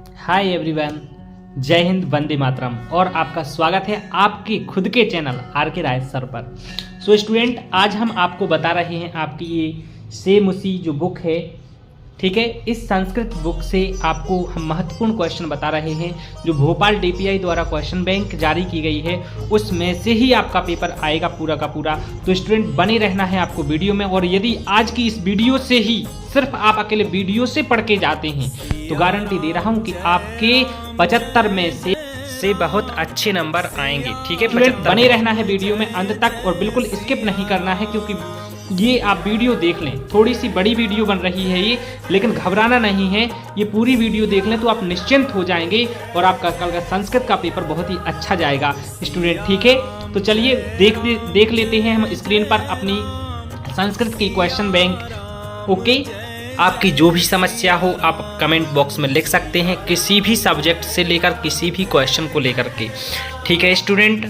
Hi everyone, जय हिंद, वंदे मातरम। और आपका स्वागत है आपके खुद के चैनल आर के राय सर पर। सो स्टूडेंट, आज हम आपको बता रहे हैं आपकी ये सेम उसी जो बुक है, ठीक है, इस संस्कृत बुक से आपको हम महत्वपूर्ण क्वेश्चन बता रहे हैं जो भोपाल डीपीआई द्वारा क्वेश्चन बैंक जारी की गई है, उसमें से ही आपका पेपर आएगा पूरा का पूरा। तो स्टूडेंट, बने रहना है आपको वीडियो में। और यदि आज की इस वीडियो से ही सिर्फ आप अकेले वीडियो से पढ़ के जाते हैं तो गारंटी दे रहा हूं कि आपके 75 में से बहुत अच्छे नंबर आएंगे, ठीक है। बने रहना है वीडियो में अंत तक और बिल्कुल स्किप नहीं करना है, क्योंकि ये आप वीडियो देख लें, थोड़ी सी बड़ी वीडियो बन रही है ये, लेकिन घबराना नहीं है। ये पूरी वीडियो देख लें तो आप निश्चिंत हो जाएंगे और आपका कल का संस्कृत का पेपर बहुत ही अच्छा जाएगा स्टूडेंट, ठीक है। तो चलिए देख लेते हैं हम स्क्रीन पर अपनी संस्कृत की क्वेश्चन बैंक। ओके, आपकी जो भी समस्या हो आप कमेंट बॉक्स में लिख सकते हैं, किसी भी सब्जेक्ट से लेकर किसी भी क्वेश्चन को लेकर के, ठीक है स्टूडेंट।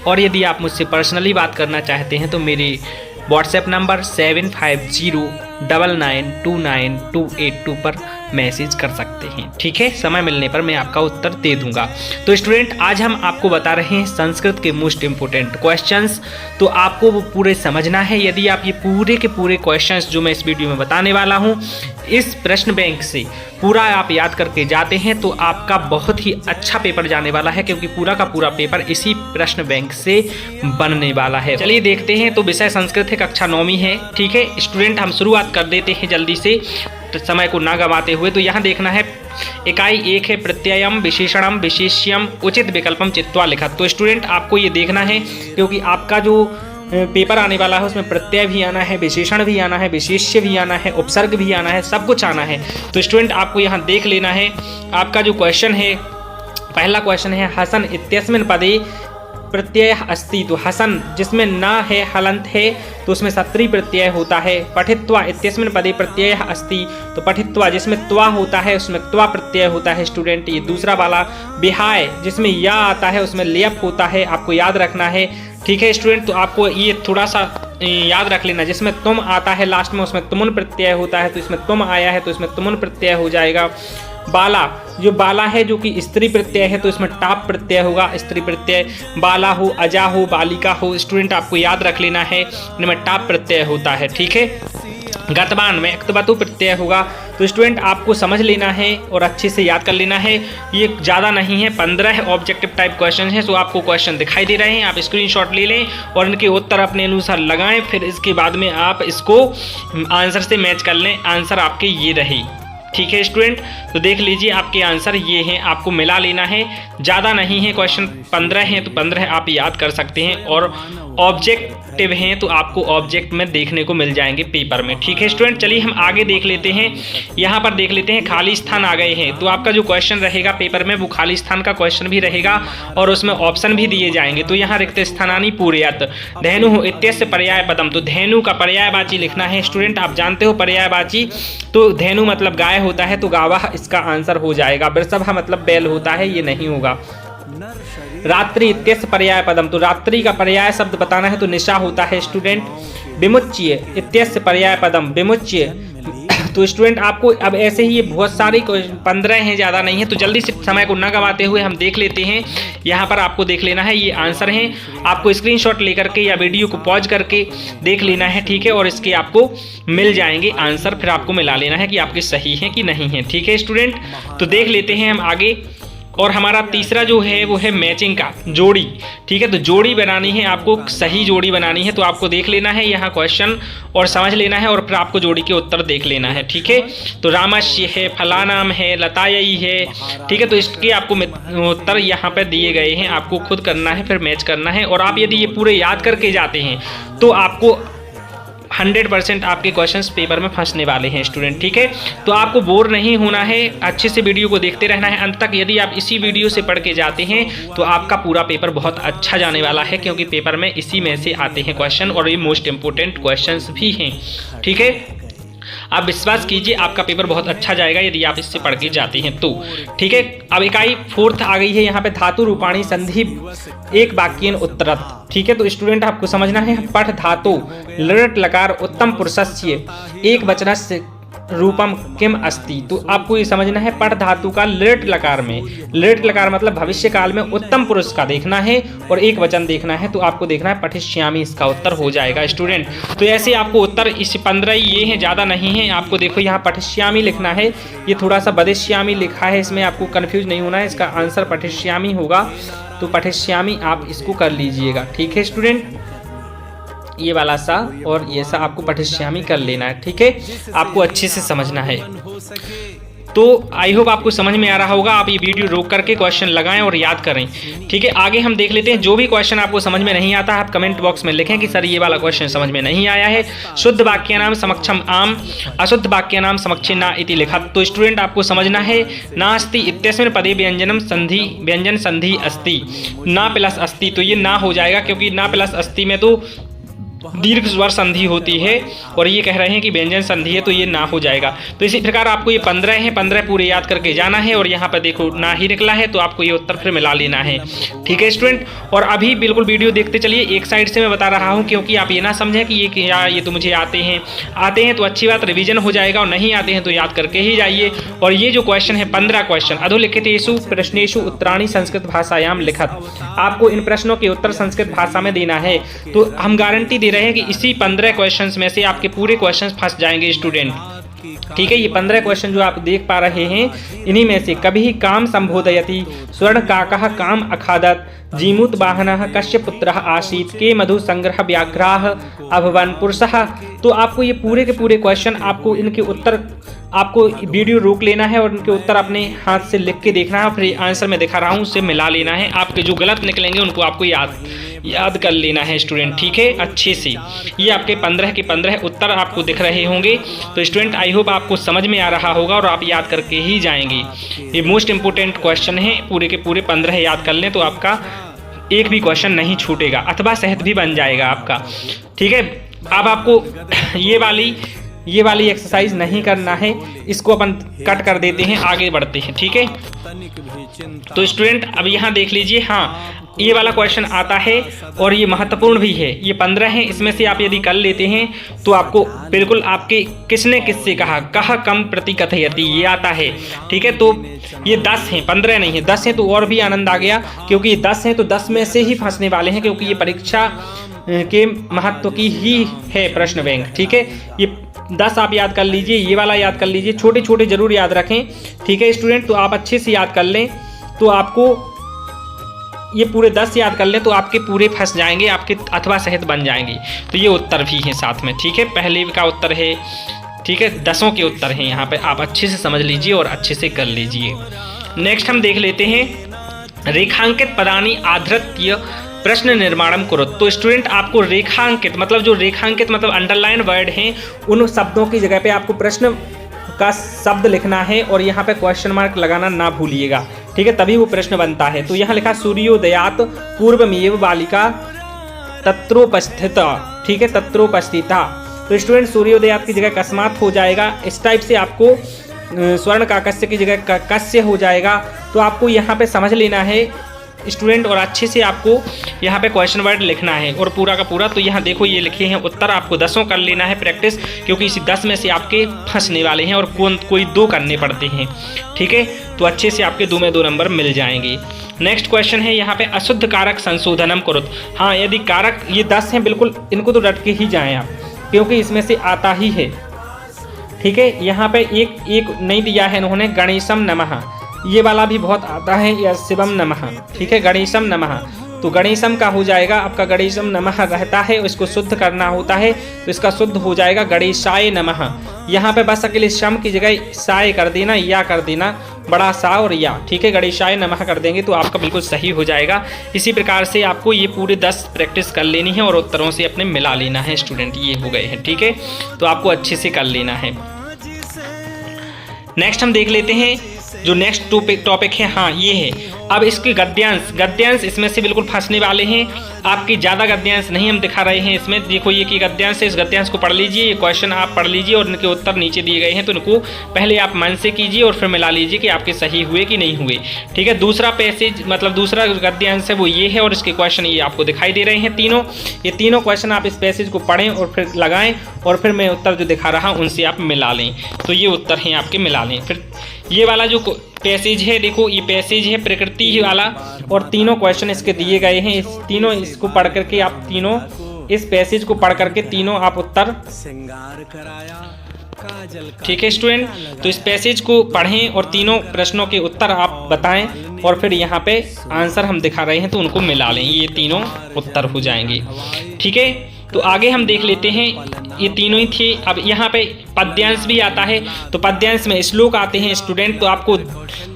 और यदि आप मुझसे पर्सनली बात करना चाहते हैं तो मेरे व्हाट्सएप नंबर 7509929282 पर मैसेज कर सकते हैं, ठीक है। समय मिलने पर मैं आपका उत्तर दे दूंगा। तो स्टूडेंट, आज हम आपको बता रहे हैं संस्कृत के मोस्ट इम्पोर्टेंट क्वेश्चंस, तो आपको वो पूरे समझना है। यदि आप ये पूरे के पूरे क्वेश्चंस जो मैं इस वीडियो में बताने वाला हूँ इस प्रश्न बैंक से पूरा आप याद करके जाते हैं तो आपका बहुत ही अच्छा पेपर जाने वाला है, क्योंकि पूरा का पूरा पेपर इसी प्रश्न बैंक से बनने वाला है। चलिए देखते हैं। तो विषय संस्कृत है, कक्षा 9वीं है, ठीक है स्टूडेंट। हम शुरुआत कर देते हैं जल्दी से, समय को ना गंवाते हुए। तो यहाँ देखना है इकाई 1 है प्रत्ययम विशेषणम विशेष्यम उचित विकल्पम चित्वा लिखा। तो स्टूडेंट, आपको ये देखना है क्योंकि आपका जो पेपर आने वाला है उसमें प्रत्यय भी आना है, विशेषण भी आना है, विशेष्य भी आना है, उपसर्ग भी आना है, सब कुछ आना है। तो स्टूडेंट, आपको यहाँ देख लेना है। आपका जो क्वेश्चन है, पहला क्वेश्चन है हसन इत्यस्मिन् पदे प्रत्यय अस्ति। तो हसन जिसमें न है हलंत है तो उसमें सत्री प्रत्यय होता है। पठित्वा इत्यस्मिन् पदे प्रत्यय अस्ति। तो पठित्वा जिसमें त्वा होता है उसमें त्वा प्रत्यय होता है स्टूडेंट। ये दूसरा वाला विहाय जिसमें या आता है उसमें लेप होता है, आपको याद रखना है, ठीक है स्टूडेंट। तो आपको ये थोड़ा सा याद रख लेना, जिसमें तुम आता है लास्ट में उसमें तुमुन प्रत्यय होता है, तो इसमें तुम आया है तो इसमें तुमुन प्रत्यय हो जाएगा। बाला, जो बाला है जो कि स्त्री प्रत्यय है तो इसमें टाप प्रत्यय होगा, स्त्री प्रत्यय। बाला हो, अजा हो, बालिका हो, स्टूडेंट आपको याद रख लेना है, इनमें टाप प्रत्यय होता है, ठीक है। गतवान में अक्तबतु प्रत्यय होगा। तो स्टूडेंट, आपको समझ लेना है और अच्छे से याद कर लेना है। ये ज़्यादा नहीं है, 15 ऑब्जेक्टिव टाइप क्वेश्चन है। तो आपको क्वेश्चन दिखाई दे रहे हैं, आप स्क्रीनशॉट ले लें और इनके उत्तर अपने अनुसार लगाएं, फिर इसके बाद में आप इसको आंसर से मैच कर लें। आंसर आपके ये रहे, ठीक है स्टूडेंट। तो देख लीजिए आपके आंसर ये हैं, आपको मिला लेना है, ज़्यादा नहीं है क्वेश्चन, 15 हैं तो 15 आप याद कर सकते हैं। और ऑब्जेक्टिव हैं तो आपको ऑब्जेक्ट में देखने को मिल जाएंगे पेपर में, ठीक है स्टूडेंट। चलिए हम आगे देख लेते हैं। यहाँ पर देख लेते हैं खाली स्थान आ गए हैं। तो आपका जो क्वेश्चन रहेगा पेपर में वो खाली स्थान का क्वेश्चन भी रहेगा और उसमें ऑप्शन भी दिए जाएंगे। तो यहाँ रिक्त स्थानानि पूरयत धेनु इत्यस्य पर्याय पदम। तो धेनु का पर्यायवाची लिखना है स्टूडेंट। आप जानते हो पर्यायवाची, तो धेनु मतलब गाय होता है तो गावाह इसका आंसर हो जाएगा। वृषभ मतलब बैल होता है, ये नहीं होगा। रात्रि इत्यस्य पर्याय पदम। तो रात्रि का पर्याय शब्द बताना है तो निशा होता है स्टूडेंट। विमुच्य इत्यस्य पर्याय पदम, विमुच्य। तो स्टूडेंट, आपको अब ऐसे ही ये बहुत सारे 15 हैं, ज़्यादा नहीं है। तो जल्दी से समय को न गंवाते हुए हम देख लेते हैं। यहाँ पर आपको देख लेना है, ये आंसर हैं। आपको स्क्रीनशॉट लेकर के या वीडियो को पॉज करके देख लेना है, ठीक है। और इसके आपको मिल जाएंगे आंसर, फिर आपको मिला लेना है कि आपके सही हैं कि नहीं हैं, ठीक है स्टूडेंट। तो देख लेते हैं हम आगे। और हमारा तीसरा जो है वो है मैचिंग का, जोड़ी, ठीक है। तो जोड़ी बनानी है, आपको सही जोड़ी बनानी है। तो आपको देख लेना है यहाँ क्वेश्चन और समझ लेना है और फिर आपको जोड़ी के उत्तर देख लेना है, ठीक है। तो रामस्य है, फलानाम है, लतायी है, ठीक है। तो इसके आपको उत्तर यहाँ पे दिए गए हैं, आपको खुद करना है, फिर मैच करना है। और आप यदि ये पूरे याद करके जाते हैं तो आपको 100% आपके क्वेश्चंस पेपर में फंसने वाले हैं स्टूडेंट, ठीक है। तो आपको बोर नहीं होना है, अच्छे से वीडियो को देखते रहना है अंत तक। यदि आप इसी वीडियो से पढ़ के जाते हैं तो आपका पूरा पेपर बहुत अच्छा जाने वाला है, क्योंकि पेपर में इसी में से आते हैं क्वेश्चन और ये मोस्ट इंपोर्टेंट क्वेश्चंस भी हैं, ठीक है। आप विश्वास कीजिए आपका पेपर बहुत अच्छा जाएगा यदि आप इससे पढ़ के जाते हैं तो, ठीक है। अब इकाई 4th आ गई है यहाँ पे, धातु रूपाणी संधि एक वाक्येन उत्तरत, ठीक है। तो स्टूडेंट आपको समझना है, पठ धातु लृट लकार उत्तम पुरुषस्य एक वचनस्य रूपम किम अस्ति। तो आपको ये समझना है पठ धातु का लिट लकार में, लिट लकार मतलब भविष्य काल में उत्तम पुरुष का देखना है और एक वचन देखना है। तो आपको देखना है पठिष्यामि, इसका उत्तर हो जाएगा स्टूडेंट। तो ऐसे आपको उत्तर इस 15 ये हैं, ज़्यादा नहीं है। आपको देखो यहाँ पठिष्यामि लिखना है, ये थोड़ा सा वदिष्यामि लिखा है, इसमें आपको कन्फ्यूज नहीं होना है, इसका आंसर पठिष्यामि होगा। तो पठिष्यामि आप इसको कर लीजिएगा, ठीक है स्टूडेंट। ये वाला सा और ये सा आपको पठिष्यामि कर लेना है, ठीक है, आपको अच्छे से समझना है। तो आई होप आपको समझ में आ रहा होगा। आप ये वीडियो रोक करके क्वेश्चन लगाएं और याद करें, ठीक है। आगे हम देख लेते हैं। जो भी क्वेश्चन आपको समझ में नहीं आता, आप कमेंट बॉक्स में लिखें कि सर ये वाला क्वेश्चन समझ में नहीं आया है। शुद्ध वाक्यानाम समक्षम आम, अशुद्ध वाक्यानाम समक्षे ना इति लिखा। तो स्टूडेंट आपको समझना है नास्ति इत्यस्मिन् पदे व्यंजन संधि अस्ति, ना प्लस अस्ति। तो ये ना हो जाएगा, क्योंकि ना प्लस अस्ति में तो दीर्घ स्वर संधि होती है और ये कह रहे हैं कि व्यंजन संधि है, तो ये ना हो जाएगा। तो इसी प्रकार आपको ये 15 हैं, 15 पूरे याद करके जाना है। और यहाँ पर देखो ना ही निकला है, तो आपको ये उत्तर फिर मिला लेना है, ठीक है स्टूडेंट। और अभी बिल्कुल वीडियो देखते चलिए, एक साइड से मैं बता रहा हूँ, क्योंकि आप ये ना समझें कि ये तो मुझे आते हैं तो अच्छी बात, रिविजन हो जाएगा, और नहीं आते हैं तो याद करके ही जाइए। और ये जो क्वेश्चन है 15 क्वेश्चन अधोलिखितेषु प्रश्नेषु उत्तराणि संस्कृत भाषायाम लिखत। आपको इन प्रश्नों के उत्तर संस्कृत भाषा में देना है। तो हम गारंटी दे रहे हैं कि इसी 15 क्वेश्चंस में से आपके पूरे क्वेश्चंस फंस जाएंगे स्टूडेंट, ठीक है। ये 15 क्वेश्चन जो आप देख पा रहे हैं, इन्हीं में से कभी काम संबोधयति, स्वर्ण काकः काम अखादत, जीमूत वाहनः कस्य पुत्रः आसीत्, के मधु संग्रह व्याघ्राः अभवन पुरुषः। तो आपको ये पूरे के पूरे क्वेश्चन, आपको इनके उत्तर, आपको वीडियो रोक लेना है और उनके उत्तर अपने हाथ से लिख के देखना है, फिर आंसर में दिखा रहा हूँ उससे मिला लेना है। आपके जो गलत निकलेंगे उनको आपको याद कर लेना है स्टूडेंट, ठीक है, अच्छे से। ये आपके 15 के 15 उत्तर आपको दिख रहे होंगे। तो स्टूडेंट आई होप आपको समझ में आ रहा होगा और आप याद करके ही जाएंगे। ये मोस्ट इंपोर्टेंट क्वेश्चन है, पूरे के पूरे 15 याद कर लें तो आपका एक भी क्वेश्चन नहीं छूटेगा, अथवा सहज भी बन जाएगा आपका, ठीक है। अब आपको ये वाली एक्सरसाइज नहीं करना है, इसको अपन कट कर देते हैं, आगे बढ़ते हैं, ठीक है। तो स्टूडेंट अब यहाँ देख लीजिए, हाँ ये वाला क्वेश्चन आता है और ये महत्वपूर्ण भी है। ये 15 हैं, इसमें से आप यदि कर लेते हैं तो आपको बिल्कुल आपके किसने किससे कहा, कह कम प्रति कथयति, ये आता है, ठीक है। तो ये 10 हैं, 15 नहीं है, 10 हैं, तो और भी आनंद आ गया, क्योंकि ये 10 हैं तो 10 में से ही फंसने वाले हैं, क्योंकि ये परीक्षा के महत्व की ही है प्रश्न बैंक, ठीक है। ये 10 आप याद कर लीजिए, ये वाला याद कर लीजिए, छोटे छोटे जरूर याद रखें, ठीक है स्टूडेंट। तो आप अच्छे से याद कर लें, तो आपको ये पूरे 10 याद कर लें तो आपके पूरे फंस जाएंगे, आपके अथवा सहित बन जाएंगे। तो ये उत्तर भी हैं साथ में, ठीक है, पहले का उत्तर है, ठीक है, 10 के उत्तर हैं यहाँ पे, आप अच्छे से समझ लीजिए और अच्छे से कर लीजिए। नेक्स्ट हम देख लेते हैं रेखांकित पदानि आधृत्य प्रश्न निर्माणम करो। तो स्टूडेंट आपको रेखांकित मतलब जो रेखांकित मतलब अंडरलाइन वर्ड हैं, उन शब्दों की जगह पे आपको प्रश्न का शब्द लिखना है और यहाँ पे क्वेश्चन मार्क लगाना ना भूलिएगा, ठीक है, तभी वो प्रश्न बनता है। तो यहाँ लिखा सूर्योदयात पूर्वमेव बालिका तत्रोपस्थिता, ठीक है, तत्रोपस्थिता। तो स्टूडेंट सूर्योदयात की जगह अकस्मात हो जाएगा, इस टाइप से आपको स्वर्ण काकस्य की जगह कस्य हो जाएगा। तो आपको यहाँ पे समझ लेना है स्टूडेंट और अच्छे से आपको यहाँ पे क्वेश्चन वर्ड लिखना है और पूरा का पूरा। तो यहाँ देखो ये लिखे हैं उत्तर, आपको 10 कर लेना है प्रैक्टिस, क्योंकि इसी 10 में से आपके फंसने वाले हैं और कोई 2 करने पड़ते हैं, ठीक है। तो अच्छे से आपके 2 में 2 नंबर मिल जाएंगे। नेक्स्ट क्वेश्चन है यहाँ पे अशुद्ध कारक संशोधनम करो। हाँ यदि कारक ये 10 हैं, बिल्कुल इनको तो डट के ही जाएँ आप, क्योंकि इसमें से आता ही है, ठीक है। यहाँ पे एक नहीं दिया है इन्होंने, गणेशम नमः, ये वाला भी बहुत आता है, या शिवम नमः, ठीक है, गणेशम नमः। तो गणेशम का हो जाएगा आपका गणेशम नमः रहता है, इसको शुद्ध करना होता है, तो इसका शुद्ध हो जाएगा गणेशाय नमः। यहाँ पे बस अकेले शम की जगह साय कर देना, या कर देना, बड़ा सा और या, ठीक है, गणेशाय नमः कर देंगे तो आपका बिल्कुल सही हो जाएगा। इसी प्रकार से आपको ये पूरे 10 प्रैक्टिस कर लेनी है और उत्तरों से अपने मिला लेना है स्टूडेंट, ये हो गए हैं, ठीक है। तो आपको अच्छे से कर लेना है। नेक्स्ट हम देख लेते हैं जो नेक्स्ट टॉपिक है, हाँ ये है। अब इसके गद्यांश इसमें से बिल्कुल फंसने वाले हैं। आपकी ज़्यादा गद्यांश नहीं हम दिखा रहे हैं इसमें। देखो ये कि गद्यांश है, इस गद्यांश को पढ़ लीजिए, ये क्वेश्चन आप पढ़ लीजिए और इनके उत्तर नीचे दिए गए हैं, तो इनको पहले आप मन से कीजिए और फिर मिला लीजिए कि आपके सही हुए कि नहीं हुए। ठीक है, दूसरा पैसेज मतलब दूसरा गद्यांश है वो ये है, और इसके क्वेश्चन ये आपको दिखाई दे रहे हैं तीनों। ये तीनों क्वेश्चन आप इस पैसेज को पढ़ें और फिर लगाएं, और फिर मैं उत्तर जो दिखा रहा हूँ उनसे आप मिला लें। तो ये उत्तर हैं आपके, मिला लें। फिर ये वाला जो पैसेज है, देखो ये पैसेज है प्रकृति वाला, और तीनों क्वेश्चन इसके दिए गए हैं। इस तीनों इसको पढ़ करके आप तीनों इस पैसेज को पढ़ करके तीनों आप उत्तर, ठीक है स्टूडेंट। तो इस पैसेज को पढ़ें और तीनों प्रश्नों के उत्तर आप बताएं, और फिर यहाँ पे आंसर हम दिखा रहे हैं तो उनको मिला लें, ये तीनों उत्तर हो जाएंगे। ठीक है, तो आगे हम देख लेते हैं। ये तीनों ही थे। अब यहाँ पे पद्यांश भी आता है, तो पद्यांश में श्लोक आते हैं स्टूडेंट। तो आपको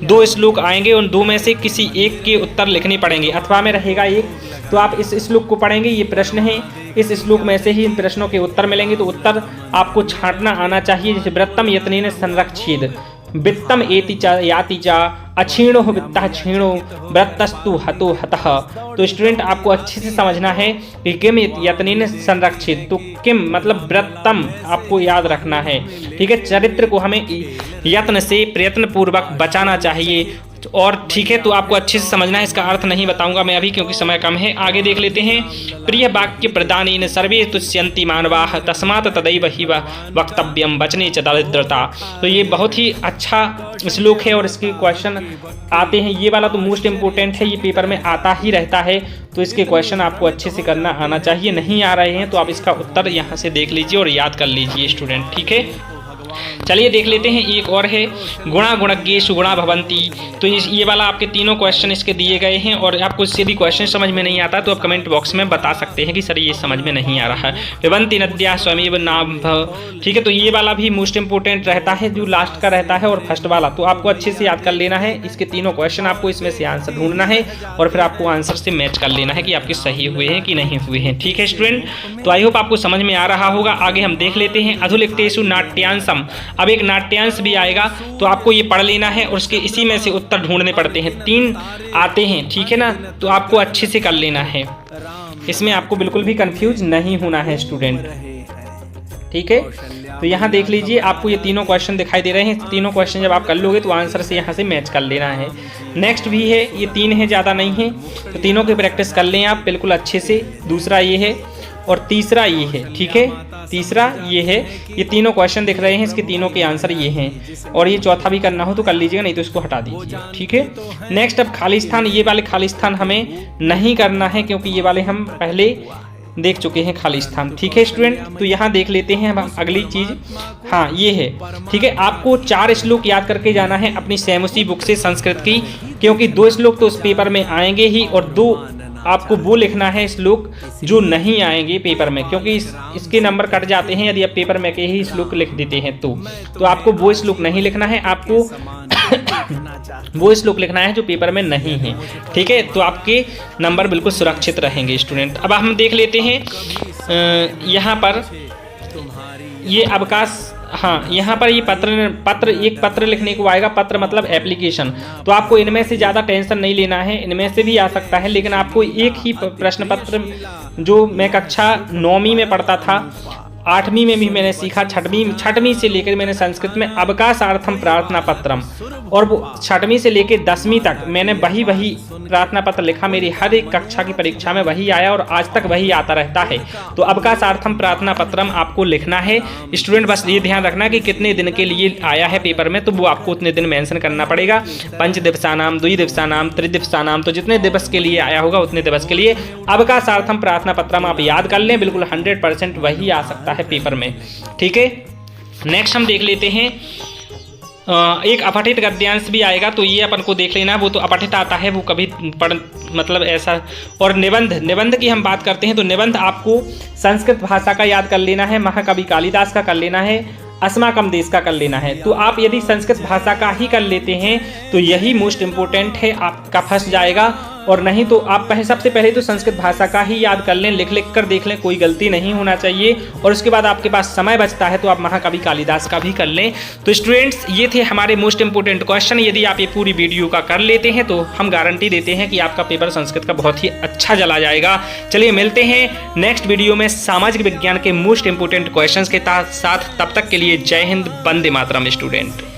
2 श्लोक आएंगे, उन 2 में से किसी एक के उत्तर लिखने पड़ेंगे, अथवा में रहेगा एक। तो आप इस श्लोक को पढ़ेंगे, ये प्रश्न है, इस श्लोक में से ही इन प्रश्नों के उत्तर मिलेंगे। तो उत्तर आपको छांटना आना चाहिए, जैसे व्रतम यत्नेन संरक्षेद, वित्तम एति च याति च, अक्षीणो वित्तः क्षीणो, व्रतस्तु हतो हतः। तो स्टूडेंट आपको अच्छे से समझना है कि किम यत्नेन संरक्षित, तो किम मतलब व्रतम आपको याद रखना है। ठीक है, चरित्र को हमें यत्न से प्रयत्न पूर्वक बचाना चाहिए। और ठीक है, तो आपको अच्छे से समझना है। इसका अर्थ नहीं बताऊंगा मैं अभी क्योंकि समय कम है। आगे देख लेते हैं। प्रिय वाक्य प्रदानेन सर्वे तुष्यन्ति मानवाः तस्मात् तदैव हि वक्तव्यम वचने च दरिद्रता। तो ये बहुत ही अच्छा श्लोक है और इसके क्वेश्चन आते हैं। ये वाला तो मोस्ट इम्पोर्टेंट है, ये पेपर में आता ही रहता है, तो इसके क्वेश्चन आपको अच्छे से करना आना चाहिए। नहीं आ रहे हैं तो आप इसका उत्तर यहाँ से देख लीजिए और याद कर लीजिए स्टूडेंट। ठीक है, चलिए देख लेते हैं। एक और है, गुणा गुणज्ञेषु गुणा भवन्ति। तो ये वाला आपके तीनों क्वेश्चन इसके दिए गए हैं, और आपको इससे भी क्वेश्चन समझ में नहीं आता तो आप कमेंट बॉक्स में बता सकते हैं कि सर ये समझ में नहीं आ रहा है। पिबन्ति नद्याः स्वयमेव नाम्भः। ठीक है, तो ये वाला भी मोस्ट इंपोर्टेंट रहता है, जो लास्ट का रहता है, और फर्स्ट वाला तो आपको अच्छे से याद कर लेना है। इसके तीनों क्वेश्चन आपको इसमें से आंसर ढूंढना है, और फिर आपको आंसर से मैच कर लेना है कि आपके सही हुए हैं कि नहीं हुए हैं। ठीक है स्टूडेंट, तो आई होप आपको समझ में आ रहा होगा। आगे हम देख लेते हैं। अधुलिखितेषु नाट्यांशम। अब एक नाट्यांश भी आएगा, तो आपको ये पढ़ लेना है, और उसके इसी में से उत्तर ढूंढने पड़ते हैं। 3 आते हैं, ठीक है ना, तो आपको अच्छे से कर लेना है। इसमें आपको बिल्कुल भी कंफ्यूज नहीं होना है स्टूडेंट। ठीक है, तो यहाँ देख लीजिए, आपको ये तीनों क्वेश्चन दिखाई दे रहे हैं। तीनों क्वेश्चन जब आप कर लोगे तो आंसर से यहाँ से मैच कर लेना है। नेक्स्ट भी है, ये 3 है, ज़्यादा नहीं है, तो तीनों की प्रैक्टिस कर लें आप बिल्कुल अच्छे से। दूसरा ये है, और तीसरा ये है। ठीक है, तीसरा ये है। ये तीनों क्वेश्चन दिख रहे हैं, इसके तीनों के आंसर ये हैं, और ये चौथा भी करना हो तो कर लीजिएगा, नहीं तो इसको हटा दीजिए। ठीक है, नेक्स्ट अब खाली स्थान। ये वाले खाली स्थान हमें नहीं करना है क्योंकि ये वाले हम पहले देख चुके हैं खाली स्थान। ठीक है स्टूडेंट, तो यहाँ देख लेते हैं हम अगली चीज़। हाँ ये है, ठीक है, आपको 4 श्लोक याद करके जाना है अपनी सैमुसी बुक से संस्कृत की, क्योंकि 2 श्लोक तो उस पेपर में आएंगे ही, और 2 आपको वो लिखना है श्लोक जो नहीं आएंगे पेपर में, क्योंकि इसके नंबर कट जाते हैं यदि आप पेपर में के ही श्लोक लिख देते हैं तो आपको वो श्लोक नहीं लिखना है, आपको वो श्लोक लिखना है जो पेपर में नहीं है। ठीक है, तो आपके नंबर बिल्कुल सुरक्षित रहेंगे स्टूडेंट। अब हम देख लेते हैं यहाँ पर ये अवकाश। हाँ, यहाँ पर ये एक पत्र लिखने को आएगा। पत्र मतलब एप्लीकेशन। तो आपको इनमें से ज़्यादा टेंशन नहीं लेना है, इनमें से भी आ सकता है, लेकिन आपको एक ही प्रश्न पत्र जो मैं कक्षा 9वीं में पढ़ता था, 8वीं में भी मैंने सीखा, 6वीं से लेकर मैंने संस्कृत में अवकाशार्थम प्रार्थना पत्रम, और वो 6वीं से लेकर 10वीं तक मैंने वही प्रार्थना पत्र लिखा। मेरी हर एक कक्षा की परीक्षा में वही आया और आज तक वही आता रहता है। तो अवकाशार्थम प्रार्थना पत्रम आपको लिखना है स्टूडेंट। बस ये ध्यान रखना कि कितने दिन के लिए आया है पेपर में, तो वो आपको उतने दिन मेंशन करना पड़ेगा। 5 दिवसानाम, 2 दिवसानाम, 3 दिवसानाम, तो जितने दिवस के लिए आया होगा उतने दिवस के लिए अवकाशार्थम प्रार्थना पत्रम आप याद कर लें, बिल्कुल 100% वही आ सकता है पेपर में। ठीक है, नेक्स्ट हम देख लेते हैं। एक अपठित गद्यांश भी आएगा, तो ये अपन को देख लेना। वो तो अपठित आता है, वो कभी मतलब ऐसा। और निबंध की हम बात करते हैं, तो निबंध आपको संस्कृत भाषा का याद कर लेना है, महाकवि कालिदास का कर लेना है, अस्माकम देश का कर लेना है। तो आप यदि संस्कृत भाषा का ही कर लेते हैं तो यही मोस्ट इम्पोर्टेंट है, आपका फंस जाएगा। और नहीं तो आप सबसे पहले तो संस्कृत भाषा का ही याद कर लें, लिख कर देख लें, कोई गलती नहीं होना चाहिए। और उसके बाद आपके पास समय बचता है तो आप महाकवि कालिदास का भी कर लें। तो स्टूडेंट्स, ये थे हमारे मोस्ट इंपोर्टेंट क्वेश्चन। यदि आप ये पूरी वीडियो का कर लेते हैं तो हम गारंटी देते हैं कि आपका पेपर संस्कृत का बहुत ही अच्छा चला जाएगा। चलिए मिलते हैं नेक्स्ट वीडियो में सामाजिक विज्ञान के मोस्ट इंपोर्टेंट क्वेश्चंस के साथ। तब तक के लिए जय हिंद, वंदे मातरम स्टूडेंट।